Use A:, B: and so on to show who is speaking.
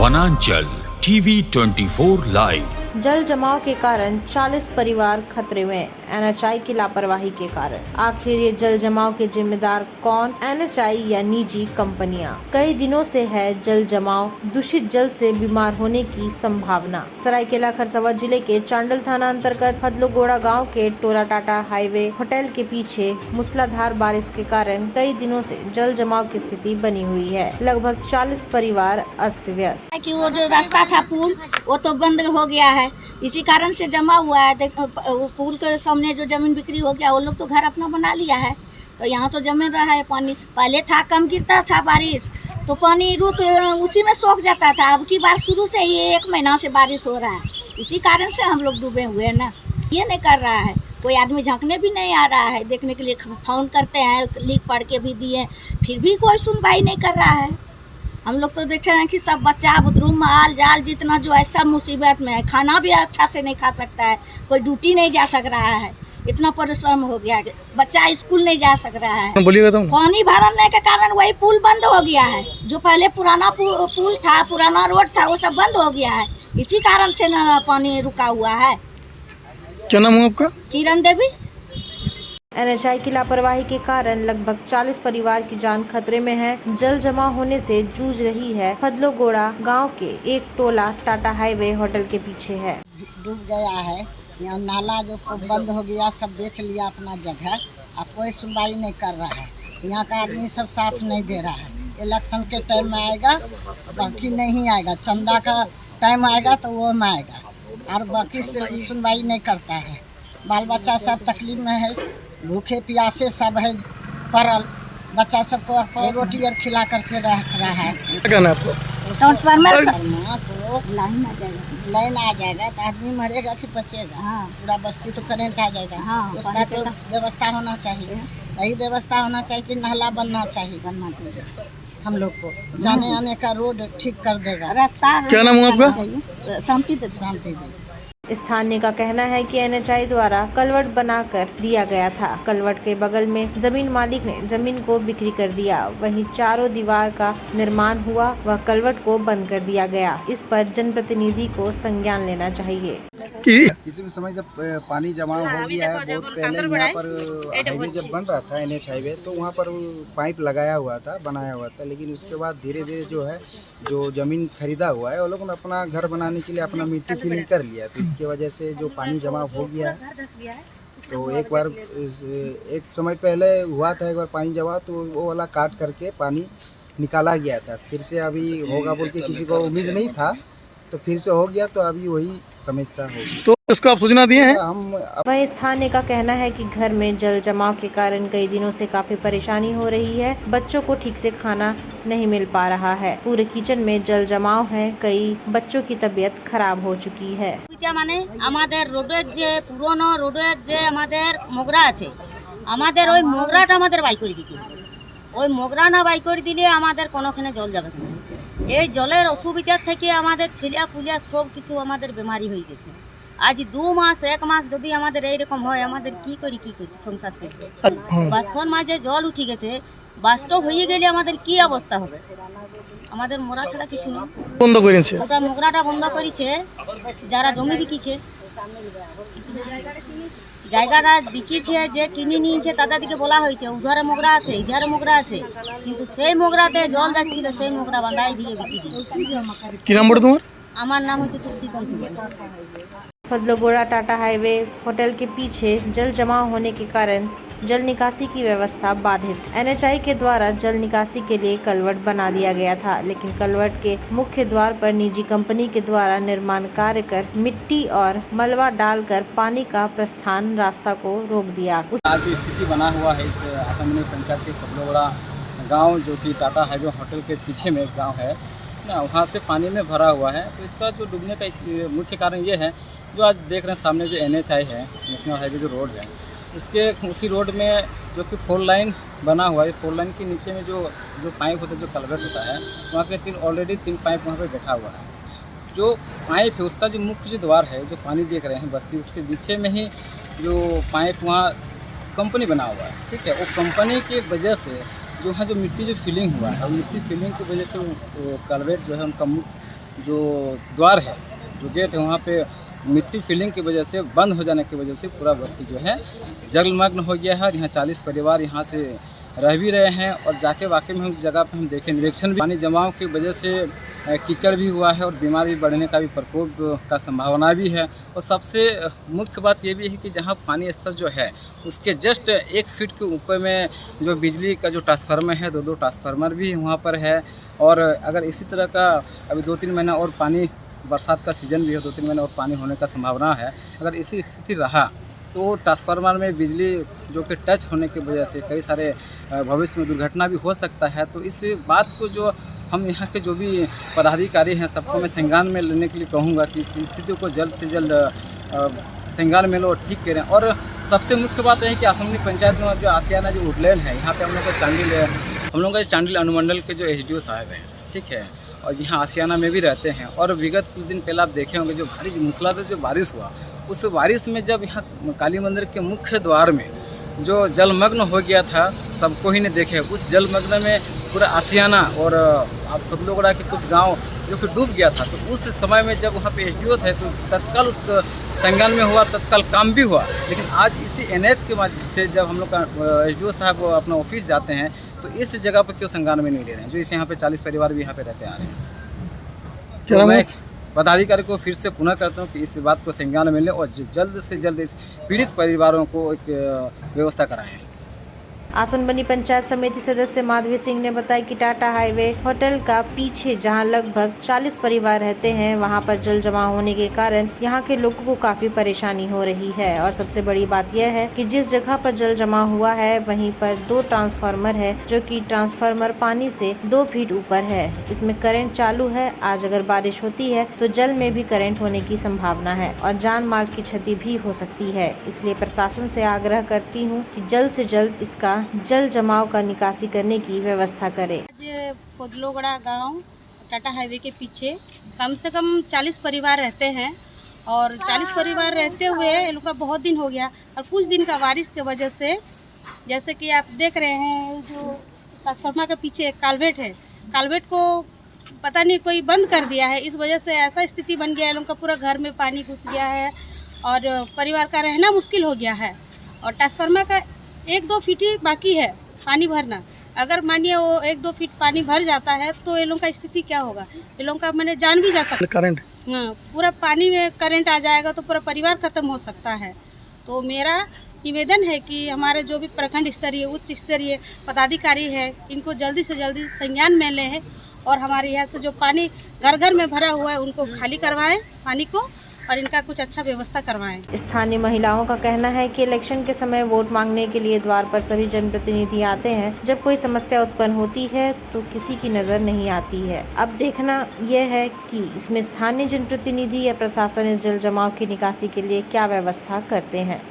A: वनांचल TV 24 live.
B: जल जमाव के कारण 40 परिवार खतरे में, एनएचआई की लापरवाही के कारण। आखिर ये जल जमाव के जिम्मेदार कौन, एनएचआई या निजी कंपनियां? कई दिनों से है जल जमाव, दूषित जल से बीमार होने की संभावना। सरायकेला खरसावां जिले के चांडल थाना अंतर्गत फदलोगोड़ा गांव के टोला टाटा हाईवे होटल के पीछे मूसलाधार बारिश के कारण कई दिनों से जल जमाव की स्थिति बनी हुई है। लगभग 40 परिवार अस्त व्यस्त।
C: कि वो जो रास्ता था पुल, वो तो बंद हो गया है, इसी कारण से जमा हुआ है। पुल के सामने जो जमीन बिक्री हो गया, वो लोग तो घर अपना बना लिया है, तो यहाँ तो जमे रहा है पानी। पहले था कम गिरता था बारिश, तो पानी रुक उसी में सूख जाता था। अब की बार शुरू से ही 1 महीना से बारिश हो रहा है, इसी कारण से हम लोग डूबे हुए हैं ना। ये नहीं कर रहा है कोई, आदमी झांकने भी नहीं आ रहा है, देखने के लिए फोन करते हैं, लिख पढ़ के भी दिए, फिर भी कोई सुनवाई नहीं कर रहा है। हम लोग तो देख रहे हैं कि सब बच्चा बुतरू माल जाल जितना जो है सब मुसीबत में है। खाना भी अच्छा से नहीं खा सकता है, कोई ड्यूटी नहीं जा सक रहा है, इतना परिश्रम हो गया है। बच्चा स्कूल नहीं जा सक रहा है, पानी भरने के कारण वही पुल बंद हो गया है। जो पहले पुराना पुल था, पुराना रोड था, वो सब बंद हो गया है, इसी कारण से न पानी रुका हुआ है।
D: क्या नाम है आपका?
C: किरण देवी।
B: एनएचआई की लापरवाही के कारण लगभग 40 परिवार की जान खतरे में है। जल जमा होने से जूझ रही है फदलोगोड़ा गांव के एक टोला टाटा हाईवे होटल के पीछे है।
E: डूब गया है, यहाँ नाला जो बंद हो गया, सब बेच लिया अपना जगह, अब कोई सुनवाई नहीं कर रहा है। यहाँ का आदमी सब साथ नहीं दे रहा है। इलेक्शन के टाइम में आएगा, बाकी नहीं आएगा। चंदा का टाइम आएगा तो वो में आएगा, और बाकी सुनवाई नहीं करता है। बाल बच्चा सब तकलीफ में है, भूखे प्यासे सब है पड़ल। बच्चा सबको रोटी और खिला करके रख रहा है।
C: ट्रांसफार्मर
E: को लाइन आ जाएगा तो आदमी मरेगा कि बचेगा? हाँ। पूरा बस्ती तो करंट आ जाएगा। हाँ, उसका तो व्यवस्था होना चाहिए, यही व्यवस्था होना चाहिए कि नाला बनना चाहिए। हम लोग को जाने आने का रोड ठीक कर देगा, रास्ता।
D: क्या नाम है आपका?
E: शांति देवी।
B: स्थानीय का कहना है कि एनएचआई द्वारा कलवट बनाकर दिया गया था। कलवट के बगल में जमीन मालिक ने जमीन को बिक्री कर दिया, वहीं चारों दीवार का निर्माण हुआ, वह कलवट को बंद कर दिया गया। इस पर जनप्रतिनिधि को संज्ञान लेना चाहिए।
F: किसी भी समय जब पानी जमा हो गया है, बहुत पहले यहाँ पर हाईवे जब बन रहा था NH हाईवे, तो वहाँ पर पाइप लगाया हुआ था, बनाया हुआ था, लेकिन उसके बाद धीरे धीरे जो है जो ज़मीन खरीदा हुआ है, वो लोगों ने अपना घर बनाने के लिए अपना मिट्टी फिलिंग कर लिया, तो इसकी वजह से जो पानी जमा हो गया है। तो एक बार एक समय पहले हुआ था, एक बार पानी जमा, तो वो वाला काट करके पानी निकाला गया था। फिर से अभी होगा बोल के किसी को उम्मीद नहीं था, तो फिर से हो गया, तो अभी वही समस्या होगी।
D: तो इसको आप सूचना दिए हैं?
B: वहीं स्थानीय का कहना है कि घर में जल जमाव के कारण कई दिनों से काफी परेशानी हो रही है। बच्चों को ठीक से खाना नहीं मिल पा रहा है, पूरे किचन में जल जमाव है, कई बच्चों की तबीयत खराब हो चुकी है।
C: মানে আমাদের রোডের যে পুরনো রোডের যে আমাদের মোগরা আছে, আমাদের ওই মোগরাটা আমাদের বাই করে দিতে হবে। ওই মোগরা না বাই করে দিলে আমাদের কোনোখানে জল যাবে না। এই জলের অসুবিধার থেকে আমাদের ছেলে পুলিয়া সব কিছু আমাদের বেমারি হয়ে গেছে। আজ 2 মাস 1 মাস যদি আমাদের এইরকম হয়, আমাদের কি করি সংসার চলবে? বাষ্পর মাঝে জল উঠে গেছে, বাষ্প হয়ে গেলে আমাদের কি অবস্থা হবে? আমাদের মরা ছাড়া কিছু না।
D: বন্ধ করেছে,
C: ওটা মোগরাটা বন্ধ করেছে যারা জমি বিকিছে, জায়গাটা বিকিছে, যে কিনে নিয়েছে তাদেরকে বলা হয়েছে উধারে মোগরা আছে, ইধারে মোগরা আছে, কিন্তু সেই মোগরাতে জল যাচ্ছিল, সেই মোগরা বাঁধাই দিয়ে বিক্রি দিয়েছে।
D: কি নাম বলো তোমার?
C: আমার নাম হচ্ছে তুলসীকান্ত।
B: फदलोगोड़ा टाटा हाईवे होटल के पीछे जल जमाव होने के कारण जल निकासी की व्यवस्था बाधित। एनएचआई के द्वारा जल निकासी के लिए कलवट बना दिया गया था, लेकिन कलवट के मुख्य द्वार पर निजी कंपनी के द्वारा निर्माण कार्य कर मिट्टी और मलबा डालकर पानी का प्रस्थान रास्ता को रोक दिया।
G: आज जो स्थिति बना हुआ है इस आसामनी पंचायत के फदलोगोड़ा गाँव, जो कि टाटा हाईवे होटल के पीछे में एक गाँव है ना, वहाँ से पानी में भरा हुआ है। तो इसका जो डूबने का मुख्य कारण ये है, जो आज देख रहे हैं सामने जो NHI है, नेशनल हाईवे जो रोड है, इसके उसी रोड में जो कि 4 लाइन बना हुआ है। 4 लाइन के नीचे में जो पाइप होता है, जो कलवेट होता है, वहाँ के ऑलरेडी 3 पाइप वहाँ पे बैठा हुआ है। जो पाइप है उसका जो मुख्य जो द्वार है, जो पानी देख रहे हैं बस्ती, उसके पीछे में ही जो पाइप वहाँ कंपनी बना हुआ है, ठीक है। वो कंपनी की वजह से जो है जो मिट्टी जो फिलिंग हुआ है, और मिट्टी फिलिंग की वजह से वो कलवेट जो है उनका जो द्वार है, जो गेट है, वहाँ पे मिट्टी फिलिंग की वजह से, बंद हो जाने की वजह से पूरा बस्ती जो है जलमग्न हो गया है। और यहाँ 40 परिवार यहाँ से रह भी रहे हैं। और जाके वाकई में हम उस जगह पे हम देखें, निरीक्षण भी, पानी जमाव की वजह से कीचड़ भी हुआ है और बीमारी बढ़ने का भी प्रकोप का संभावना भी है। और सबसे मुख्य बात ये भी है कि जहाँ पानी स्तर जो है उसके जस्ट 1 फीट के ऊपर में जो बिजली का जो ट्रांसफार्मर है, 2 ट्रांसफार्मर भी वहाँ पर है। और अगर इसी तरह का अभी 2-3 महीना और पानी, बरसात का सीज़न भी है, 2-3 महीने और पानी होने का संभावना है, अगर इसी स्थिति रहा तो ट्रांसफार्मर में बिजली जो कि टच होने की वजह से कई सारे भविष्य में दुर्घटना भी हो सकता है। तो इस बात को जो हम यहाँ के जो भी पदाधिकारी हैं सबको मैं संज्ञान में लेने के लिए कहूँगा कि इस स्थिति को जल्द से जल्द संज्ञान में लो और ठीक करें। और सबसे मुख्य बात यह है कि आसमनी पंचायत में जो आसियाना जो वुडलैंड है, यहाँ पे हम लोग का चांडिल अनुमंडल के जो एसडीओ साहब हैं, ठीक है, और यहाँ आसियाना में भी रहते हैं। और विगत कुछ दिन पहले आप देखे होंगे जो भारी मूसलाधार जो बारिश हुआ, उस बारिश में जब यहाँ काली मंदिर के मुख्य द्वार में जो जलमग्न हो गया था, सबको ही ने देखे, उस जलमग्न में पूरा आसियाना और फतलोगड़ा के कुछ गांव जो कि डूब गया था। तो उस समय में जब वहाँ पे एसडीओ थे तो तत्काल उस संज्ञान में हुआ, तत्काल काम भी हुआ। लेकिन आज इसी एनएच के माध्यम से जब हम लोग का एसडीओ साहब अपना ऑफिस जाते हैं तो इस जगह पर क्यों संज्ञान में नहीं ले रहे हैं, जो इस यहाँ पे 40 परिवार भी यहाँ पे रहते आ रहे हैं। तो मैं पदाधिकारी को फिर से पुनः करता हूँ कि इस बात को संज्ञान में लें और जल्द से जल्द इस पीड़ित परिवारों को एक व्यवस्था कराएं।
B: आसन बनी पंचायत समिति सदस्य माधवी सिंह ने बताया कि टाटा हाईवे होटल का पीछे जहां लगभग 40 परिवार रहते हैं, वहां पर जल जमा होने के कारण यहां के लोगों को काफी परेशानी हो रही है। और सबसे बड़ी बात यह है कि जिस जगह पर जल जमा हुआ है वहीं पर 2 ट्रांसफार्मर है, जो कि ट्रांसफार्मर पानी से 2 फीट ऊपर है। इसमें करंट चालू है। आज अगर बारिश होती है तो जल में भी करंट होने की संभावना है और जान माल की क्षति भी हो सकती है। इसलिए प्रशासन से आग्रह करती हूँ कि जल्द से जल्द इसका जल जमाव का निकासी करने की व्यवस्था करे।
H: फतलोगड़ा गांव टाटा हाईवे के पीछे कम से कम 40 परिवार रहते हैं और 40 परिवार रहते हुए इन लोग का बहुत दिन हो गया। और कुछ दिन का बारिश की वजह से, जैसे कि आप देख रहे हैं, जो ट्रांसफार्मर के पीछे एक कालवेट है, कालवेट को पता नहीं कोई बंद कर दिया है। इस वजह से ऐसा स्थिति बन गया है, लोगों का पूरा घर में पानी घुस गया है और परिवार का रहना मुश्किल हो गया है। और ट्रांसफार्मर का 1-2 फीट ही बाकी है पानी भरना। अगर मानिए वो 1-2 फीट पानी भर जाता है तो ये लोगों का स्थिति क्या होगा, ये लोगों का मैंने जान भी जा सकता है।
D: करंट,
H: हाँ, पूरा पानी में करंट आ जाएगा तो पूरा परिवार खत्म हो सकता है। तो मेरा निवेदन है कि हमारे जो भी प्रखंड स्तरीय, उच्च स्तरीय पदाधिकारी है, इनको जल्दी से जल्दी संज्ञान में लें और हमारे यहाँ से जो पानी घर घर में भरा हुआ है उनको खाली करवाएं पानी को और इनका कुछ अच्छा व्यवस्था करवाएं।
B: स्थानीय महिलाओं का कहना है कि इलेक्शन के समय वोट मांगने के लिए द्वार पर सभी जनप्रतिनिधि आते हैं। जब कोई समस्या उत्पन्न होती है तो किसी की नजर नहीं आती है। अब देखना यह है कि इसमें स्थानीय जनप्रतिनिधि या प्रशासन इस जल जमाव की निकासी के लिए क्या व्यवस्था करते हैं।